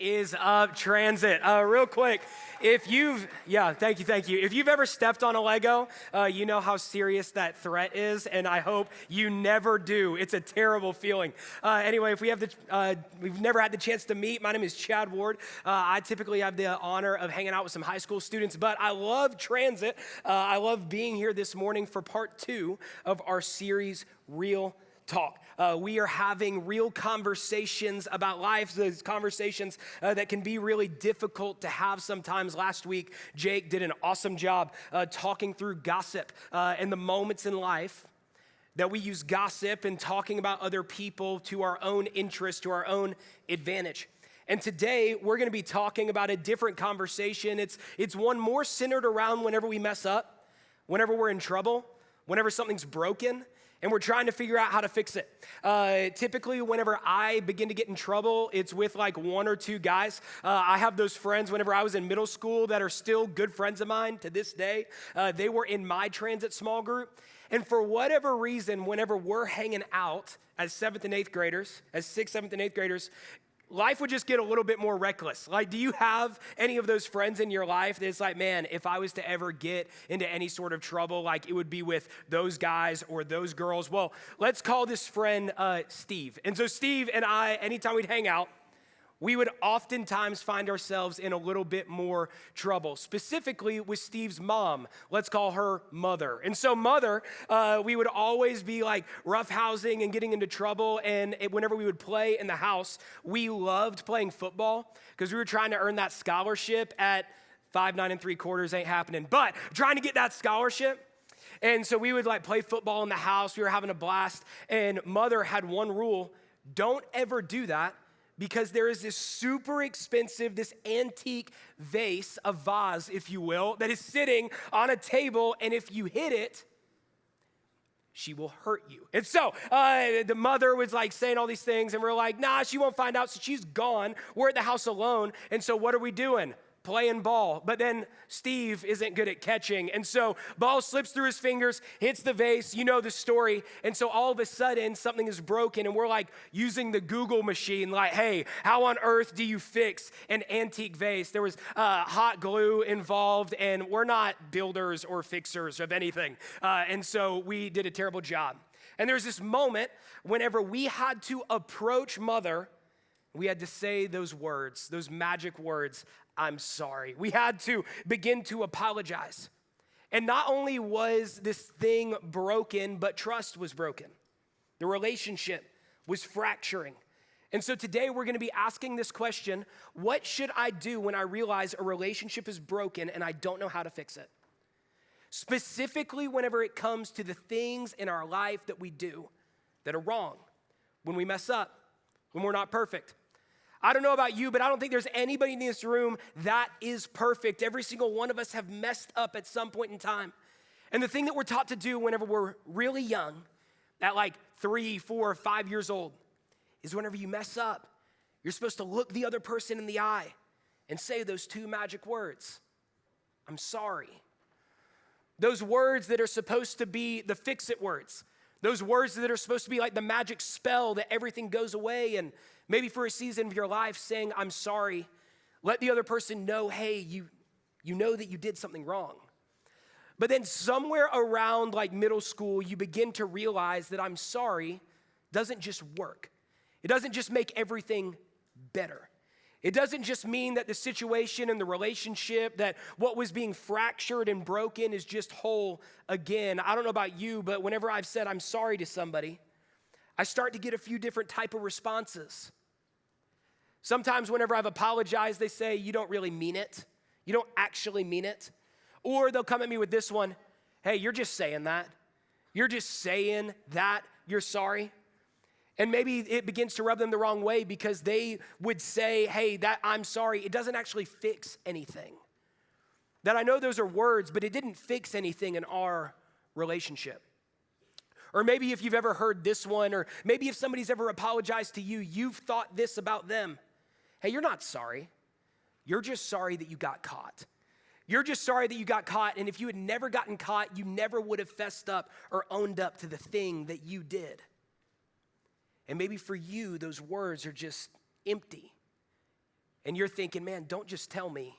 is up, Transit? Real quick, thank you. If you've ever stepped on a Lego, you know how serious that threat is, and I hope you never do. It's a terrible feeling. Anyway, if we've never had the chance to meet, my name is Chad Ward. I typically have the honor of hanging out with some high school students, but I love Transit. I love being here this morning for part 2 of our series, Real Talk. We are having real conversations about life, those conversations that can be really difficult to have sometimes. Last week, Jake did an awesome job talking through gossip and the moments in life that we use gossip and talking about other people to our own interest, to our own advantage. And today, we're going to be talking about a different conversation. It's one more centered around whenever we mess up, whenever we're in trouble, whenever something's broken, and we're trying to figure out how to fix it. Typically, whenever I begin to get in trouble, it's with like one or two guys. I have those friends whenever I was in middle school that are still good friends of mine to this day. They were in my Transit small group. And for whatever reason, whenever we're hanging out as 6th, 7th, and 8th graders, life would just get a little bit more reckless. Like, do you have any of those friends in your life that's like, man, if I was to ever get into any sort of trouble, like it would be with those guys or those girls? Well, let's call this friend Steve. And so Steve and I, anytime we'd hang out, we would oftentimes find ourselves in a little bit more trouble, specifically with Steve's mom. Let's call her Mother. And so Mother, we would always be like roughhousing and getting into trouble. And whenever we would play in the house, we loved playing football because we were trying to earn that scholarship at 5'9 3/4" ain't happening, but trying to get that scholarship. And so we would like play football in the house. We were having a blast. And Mother had one rule: don't ever do that, because there is this super expensive, this antique vase, a vase, if you will, that is sitting on a table, and if you hit it, she will hurt you. And so the mother was like saying all these things, and we're like, nah, she won't find out, so she's gone. We're at the house alone, and so what are we doing? Playing ball. But then Steve isn't good at catching. And so ball slips through his fingers, hits the vase. You know the story. And so all of a sudden something is broken, and we're like using the Google machine, like, hey, how on earth do you fix an antique vase? There was hot glue involved, and we're not builders or fixers of anything. And so we did a terrible job. And there's this moment whenever we had to approach Mother, we had to say those words, those magic words, I'm sorry. We had to begin to apologize. And not only was this thing broken, but trust was broken. The relationship was fracturing. And so today we're going to be asking this question: what should I do when I realize a relationship is broken and I don't know how to fix it? Specifically, whenever it comes to the things in our life that we do that are wrong, when we mess up, when we're not perfect. I don't know about you, but I don't think there's anybody in this room that is perfect. Every single one of us have messed up at some point in time. And the thing that we're taught to do whenever we're really young, at like 3, 4, 5 years old, is whenever you mess up, you're supposed to look the other person in the eye and say those 2 magic words: I'm sorry. Those words that are supposed to be the fix-it words. Those words that are supposed to be like the magic spell that everything goes away. And maybe for a season of your life, saying, I'm sorry, let the other person know, hey, you know that you did something wrong. But then somewhere around like middle school, you begin to realize that I'm sorry doesn't just work. It doesn't just make everything better. It doesn't just mean that the situation and the relationship, that what was being fractured and broken is just whole again. I don't know about you, but whenever I've said I'm sorry to somebody, I start to get a few different type of responses. Sometimes whenever I've apologized, they say, you don't really mean it. You don't actually mean it. Or they'll come at me with this one: hey, you're just saying that. You're just saying that you're sorry. And maybe it begins to rub them the wrong way, because they would say, hey, that I'm sorry, it doesn't actually fix anything. That I know those are words, but it didn't fix anything in our relationship. Or maybe if you've ever heard this one, or maybe if somebody's ever apologized to you, you've thought this about them: hey, you're not sorry. You're just sorry that you got caught. You're just sorry that you got caught, and if you had never gotten caught, you never would have fessed up or owned up to the thing that you did. And maybe for you, those words are just empty. And you're thinking, man, don't just tell me,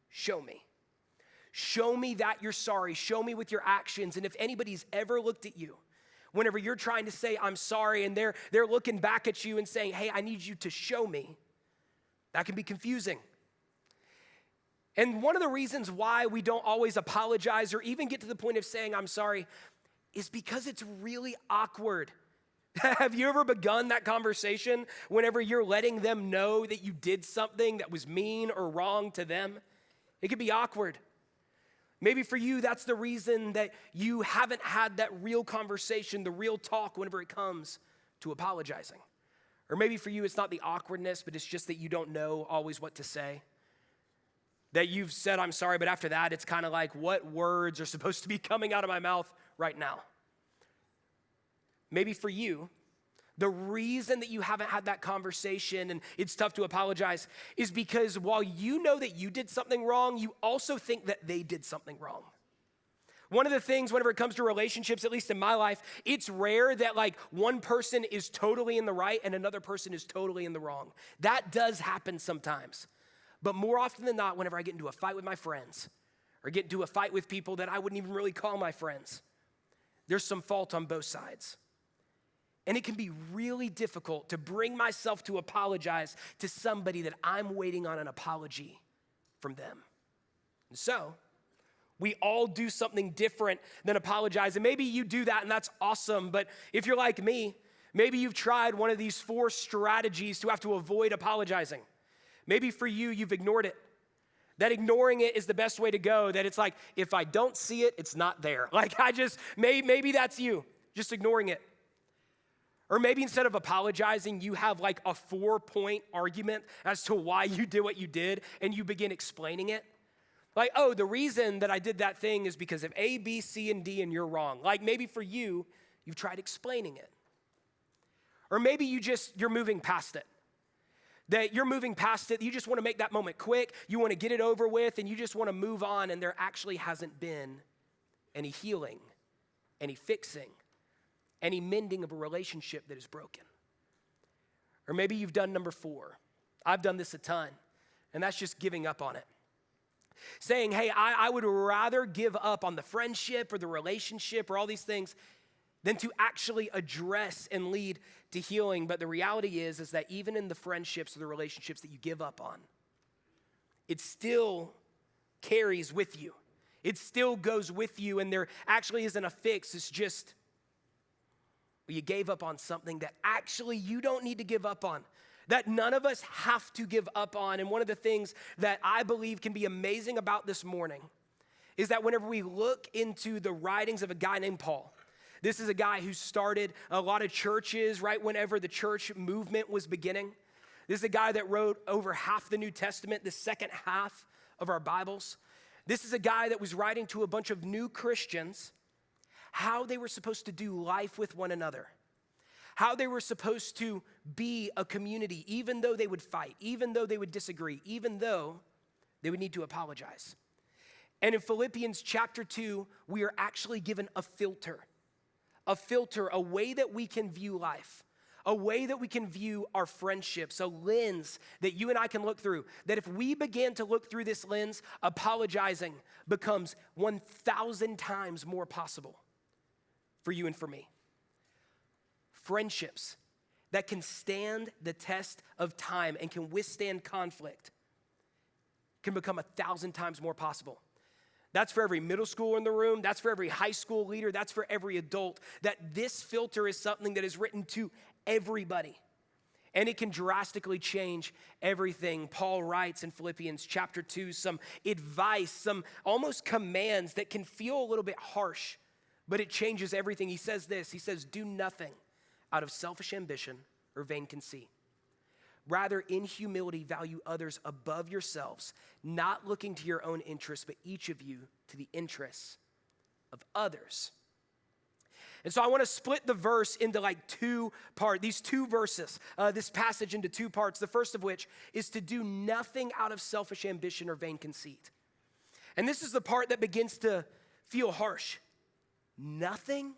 show me. Show me that you're sorry. Show me with your actions. And if anybody's ever looked at you, whenever you're trying to say, I'm sorry, and they're looking back at you and saying, hey, I need you to show me, that can be confusing. And one of the reasons why we don't always apologize or even get to the point of saying, I'm sorry, is because it's really awkward. Have you ever begun that conversation whenever you're letting them know that you did something that was mean or wrong to them? It could be awkward. Maybe for you, that's the reason that you haven't had that real conversation, the real talk whenever it comes to apologizing. Or maybe for you, it's not the awkwardness, but it's just that you don't know always what to say. That you've said, I'm sorry, but after that, it's kind of like, what words are supposed to be coming out of my mouth right now? Maybe for you, the reason that you haven't had that conversation and it's tough to apologize is because while you know that you did something wrong, you also think that they did something wrong. One of the things whenever it comes to relationships, at least in my life, it's rare that like one person is totally in the right and another person is totally in the wrong. That does happen sometimes. But more often than not, whenever I get into a fight with my friends or get into a fight with people that I wouldn't even really call my friends, there's some fault on both sides. And it can be really difficult to bring myself to apologize to somebody that I'm waiting on an apology from them. And so, we all do something different than apologize. And maybe you do that and that's awesome. But if you're like me, maybe you've tried one of these 4 strategies to have to avoid apologizing. Maybe for you, you've ignored it. That ignoring it is the best way to go. That it's like, if I don't see it, it's not there. Like maybe that's you, just ignoring it. Or maybe instead of apologizing, you have like a 4-point argument as to why you did what you did, and you begin explaining it. Like, oh, the reason that I did that thing is because of A, B, C, and D, and you're wrong. Like maybe for you, you've tried explaining it. Or maybe you're moving past it. That you're moving past it, you just want to make that moment quick, you want to get it over with, and you just want to move on, and there actually hasn't been any healing, any fixing, any mending of a relationship that is broken. Or maybe you've done number 4. I've done this a ton, and that's just giving up on it. Saying, hey, I would rather give up on the friendship or the relationship or all these things than to actually address and lead to healing. But the reality is that even in the friendships or the relationships that you give up on, it still carries with you. It still goes with you, and there actually isn't a fix. It's just, well, you gave up on something that actually you don't need to give up on, that none of us have to give up on. And one of the things that I believe can be amazing about this morning is that whenever we look into the writings of a guy named Paul, this is a guy who started a lot of churches right whenever the church movement was beginning. This is a guy that wrote over half the New Testament, the second half of our Bibles. This is a guy that was writing to a bunch of new Christians how they were supposed to do life with one another, how they were supposed to be a community, even though they would fight, even though they would disagree, even though they would need to apologize. And in Philippians chapter 2, we are actually given a filter, a way that we can view life, a way that we can view our friendships, a lens that you and I can look through, that if we begin to look through this lens, apologizing becomes 1,000 times more possible for you and for me. Friendships that can stand the test of time and can withstand conflict can become 1,000 times more possible. That's for every middle schooler in the room. That's for every high school leader. That's for every adult. That this filter is something that is written to everybody. And it can drastically change everything. Paul writes in Philippians chapter 2 some advice, some almost commands that can feel a little bit harsh, but it changes everything. He says this, he says, do nothing out of selfish ambition or vain conceit. Rather, in humility, value others above yourselves, not looking to your own interests, but each of you to the interests of others. And so I want to split the verse into like 2 parts, these 2 verses, this passage into 2 parts, the first of which is to do nothing out of selfish ambition or vain conceit. And this is the part that begins to feel harsh. Nothing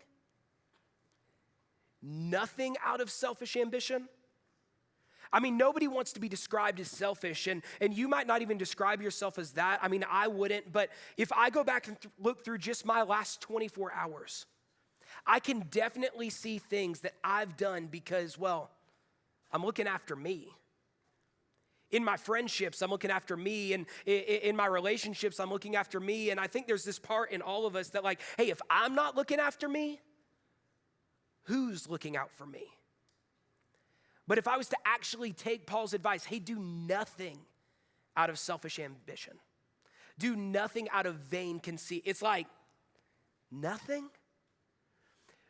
out of selfish ambition. I mean, nobody wants to be described as selfish, and you might not even describe yourself as that. I mean, I wouldn't, but if I go back and look through just my last 24 hours, I can definitely see things that I've done because, well, I'm looking after me. In my friendships, I'm looking after me, and in my relationships, I'm looking after me, and I think there's this part in all of us that like, hey, if I'm not looking after me, who's looking out for me? But if I was to actually take Paul's advice, hey, do nothing out of selfish ambition. Do nothing out of vain conceit. It's like, nothing?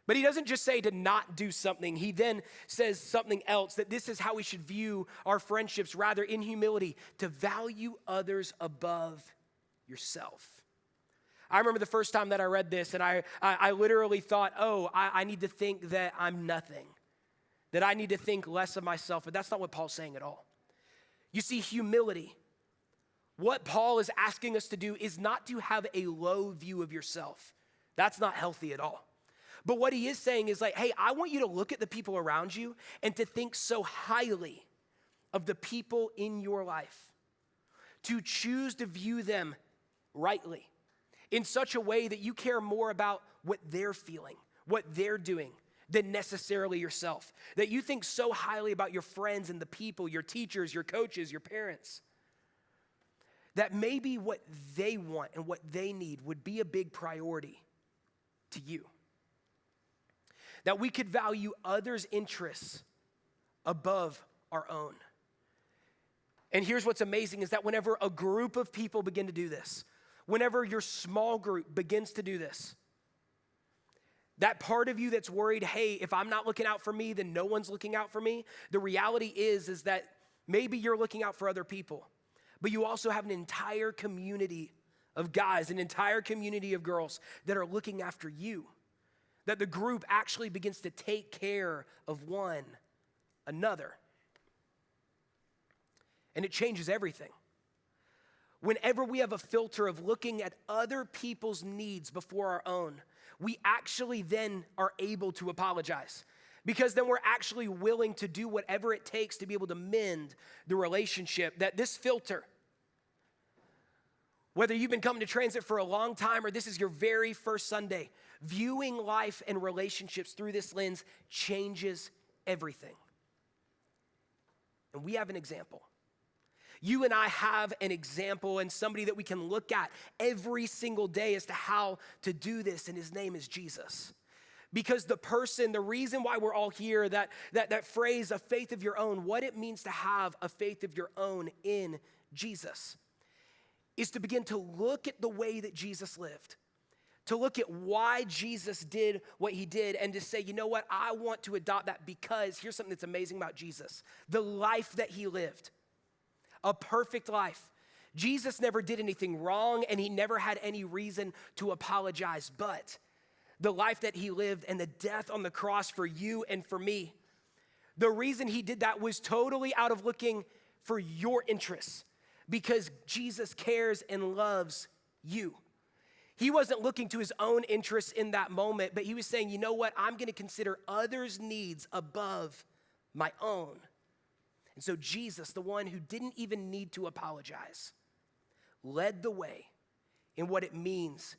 But he doesn't just say to not do something. He then says something else, that this is how we should view our friendships, rather in humility, to value others above yourself. I remember the first time that I read this, and I literally thought, I need to think that I'm nothing, that I need to think less of myself, but that's not what Paul's saying at all. You see, humility, what Paul is asking us to do is not to have a low view of yourself. That's not healthy at all. But what he is saying is like, hey, I want you to look at the people around you and to think so highly of the people in your life, to choose to view them rightly in such a way that you care more about what they're feeling, what they're doing, than necessarily yourself. That you think so highly about your friends and the people, your teachers, your coaches, your parents, that maybe what they want and what they need would be a big priority to you. That we could value others' interests above our own. And here's what's amazing is that whenever a group of people begin to do this, whenever your small group begins to do this, that part of you that's worried, hey, if I'm not looking out for me, then no one's looking out for me. The reality is that maybe you're looking out for other people, but you also have an entire community of guys, an entire community of girls that are looking after you. That the group actually begins to take care of one another. And it changes everything. Whenever we have a filter of looking at other people's needs before our own, we actually then are able to apologize. Because then we're actually willing to do whatever it takes to be able to mend the relationship. That this filter, whether you've been coming to Transit for a long time or this is your very first Sunday, viewing life and relationships through this lens changes everything. And we have an example. You and I have an example and somebody that we can look at every single day as to how to do this, and his name is Jesus. Because the reason why we're all here, that phrase, a faith of your own, what it means to have a faith of your own in Jesus, is to begin to look at the way that Jesus lived, to look at why Jesus did what he did, and to say, you know what, I want to adopt that because here's something that's amazing about Jesus. The life that he lived, a perfect life. Jesus never did anything wrong, and he never had any reason to apologize, but the life that he lived and the death on the cross for you and for me, the reason he did that was totally out of looking for your interests, because Jesus cares and loves you. He wasn't looking to his own interests in that moment, but he was saying, you know what, I'm gonna consider others' needs above my own. And so Jesus, the one who didn't even need to apologize, led the way in what it means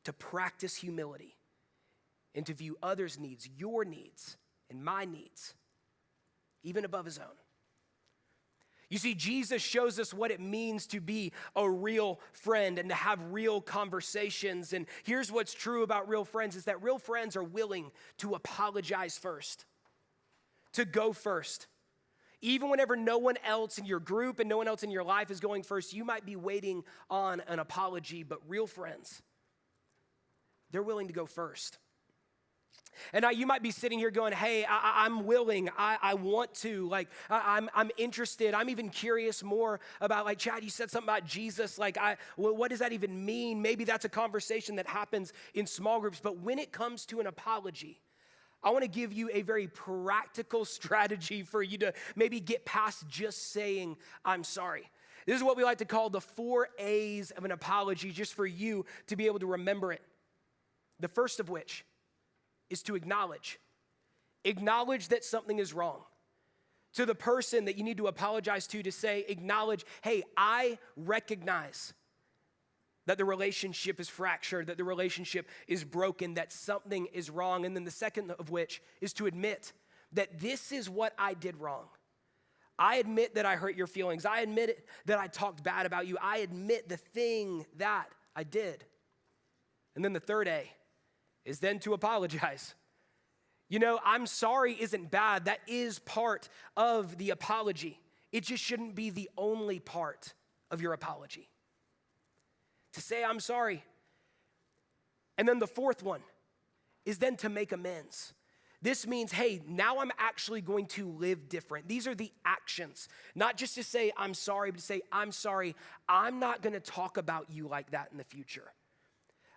to practice humility and to view others' needs, your needs and my needs, even above his own. You see, Jesus shows us what it means to be a real friend and to have real conversations. And here's what's true about real friends is that real friends are willing to apologize first, to go first. Even whenever no one else in your group and no one else in your life is going first, you might be waiting on an apology, but real friends, they're willing to go first. And now you might be sitting here going, hey, I'm willing, I want to, like, I'm interested, I'm even curious more about, like, Chad, you said something about Jesus, like, what does that even mean? Maybe that's a conversation that happens in small groups, but when it comes to an apology, I want to give you a very practical strategy for you to maybe get past just saying, I'm sorry. This is what we like to call the 4 A's of an apology, just for you to be able to remember it. The first of which is to acknowledge. Acknowledge that something is wrong. to the person that you need to apologize to say, acknowledge, hey, I recognize that the relationship is fractured, that the relationship is broken, that something is wrong. And then the second of which is to admit that this is what I did wrong. I admit that I hurt your feelings. I admit that I talked bad about you. I admit the thing that I did. And then the third A is then to apologize. You know, I'm sorry isn't bad. That is part of the apology. It just shouldn't be the only part of your apology. To say I'm sorry. And then the fourth one is then to make amends. This means, hey, now I'm actually going to live different. These are the actions, not just to say I'm sorry, but to say I'm sorry. I'm not going to talk about you like that in the future.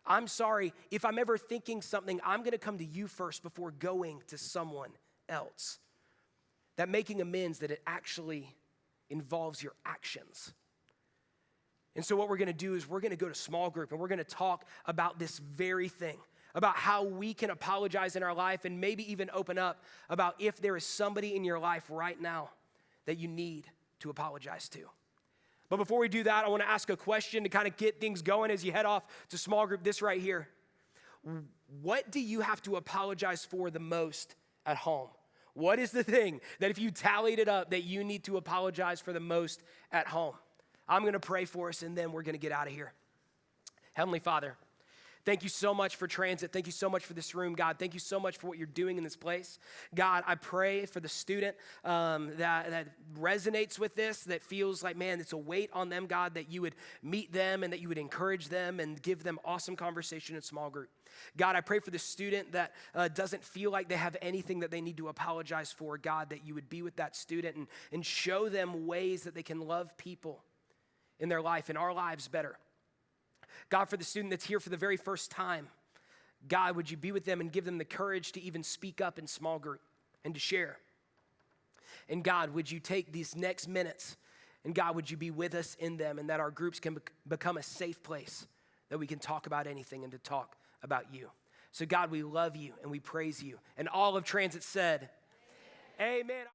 I'm sorry, if I'm ever thinking something, I'm going to come to you first before going to someone else. That making amends, that it actually involves your actions. And so what we're going to do is we're going to go to small group and we're going to talk about this very thing, about how we can apologize in our life and maybe even open up about if there is somebody in your life right now that you need to apologize to. But before we do that, I want to ask a question to kind of get things going as you head off to small group. This right here. What do you have to apologize for the most at home? What is the thing that if you tallied it up that you need to apologize for the most at home? I'm going to pray for us and then we're going to get out of here. Heavenly Father, thank you so much for Transit. Thank you so much for this room, God. Thank you so much for what you're doing in this place. God, I pray for the student that resonates with this, that feels like, man, it's a weight on them, God, that you would meet them and that you would encourage them and give them awesome conversation in small group. God, I pray for the student that doesn't feel like they have anything that they need to apologize for, God, that you would be with that student and show them ways that they can love people in their life, in our lives better. God, for the student that's here for the very first time, God, would you be with them and give them the courage to even speak up in small group and to share? And God, would you take these next minutes and God, would you be with us in them and that our groups can become a safe place that we can talk about anything and to talk about you. So God, we love you and we praise you. And all of Transit said, Amen.